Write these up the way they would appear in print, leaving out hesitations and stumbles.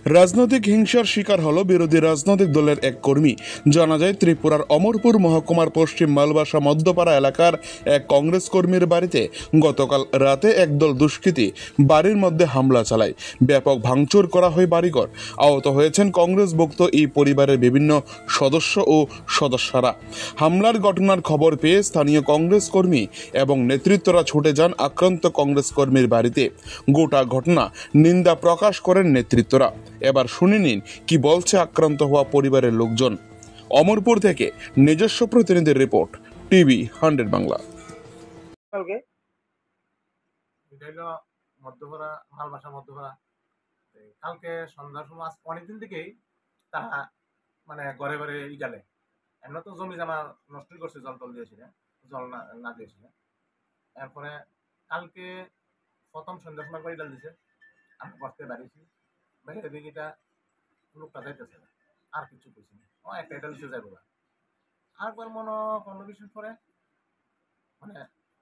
রাজনৈতিক হিংসার শিকার হল বিরোধী রাজনৈতিক দলের এক কর্মী। জানা যায়, ত্রিপুরার অমরপুর মহকুমার পশ্চিম মালবাসা মধ্যপাড়া এলাকার এক কংগ্রেস কর্মীর বাড়িতে গতকাল রাতে একদল দুষ্কৃতী বাড়ির মধ্যে হামলা চালায়। ব্যাপক ভাঙচুর করা হয় বাড়িঘর। আহত হয়েছেন কংগ্রেসভুক্ত এই পরিবারের বিভিন্ন সদস্য ও সদস্যরা। হামলার ঘটনার খবর পেয়ে স্থানীয় কংগ্রেস কর্মী এবং নেতৃত্বরা ছুটে যান আক্রান্ত কংগ্রেস কর্মীর বাড়িতে। গোটা ঘটনা নিন্দা প্রকাশ করেন নেতৃত্বরা। এবার শুনে নিন কি বলছে আক্রান্ত হওয়া পরিবারের লোকজন। অমরপুর থেকে নিজস্ব প্রতিনিধির রিপোর্ট, টিভি 100 বাংলা। কালকে সন্ধ্যার সময় অনেকদিন থেকেই তারা মানে ঘরে ঘরে গেলে এমন তো জমি জামা নষ্ট করছে, জল টল দিয়েছিল, জল না দিয়েছিল। এরপরে কালকে প্রথম সন্ধ্যার সময় করে ডাল দিছে, আমি বসতে বাড়িয়েছি, বাইরে দিকে লোকটা যাইতেছে না, আর কিছু কইছি না, ও একটা এটা লিখে যাইব না। আরেকবার মনে 15-20 মিনিট পরে মানে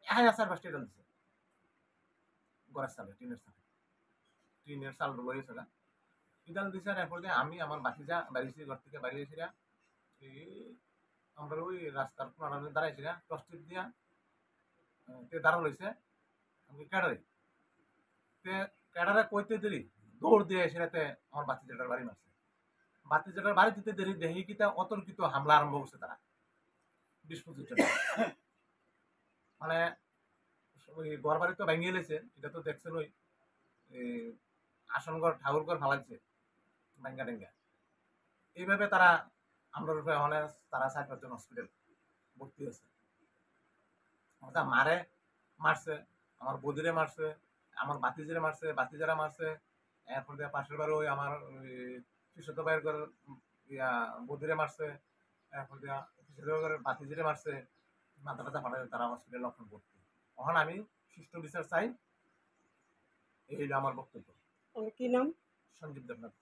1000-5টা ডাল দিছে, ঘরের চালে, টিনের চাল রয়েছে না, ইডাল দিছে। এরপর দিয়ে আমি আমার বাতিজা বাড়িয়েছি, ঘর থেকে বাড়িয়েছি, আমরা ওই রাস্তার কোনারে দাঁড়াইছি না, টর্চটিপ দিয়া দাঁড়ানো রয়েছে। আমি ক্যাডারে কইতে দেরি দৌড় দিয়ে এসে আমার বাতিজাটার বাড়ি মারছে। বাতিজাটার বাড়ি দিতে দেরি দেখি কিতা অতর্কিত হামলা আরম্ভ করছে তারা 20-25 জন। মানে ওই ঘর বাড়ি তো ভেঙে এলেছে, এটা তো দেখছেন, ওই আসনঘর ঠাকুরঘর ফালাইছে ব্যাঙ্গা টেঙ্গা। এইভাবে তারা আমরা রূপে হলে তারা 4-5 জন হসপিটাল ভর্তি আছে। মারছে, আমার বদিরে মারছে, আমার বাতিজিরে মারছে, বাতিজারা মারছে। এরপর দিয়ে পাশের বারে ওই আমার কৃষক ভাইয়ের ঘর বদিরে মারছে, এরপর দিয়া বাতিজিরে মারছে, মাথা টাথা ফাটাই তারা হসপিটাল লক্ষণ করতে। ওখানে আমি সুষ্ঠু বিচার চাই, এই হলো আমার বক্তব্য। কি নাম? সঞ্জীব দেবনাথ।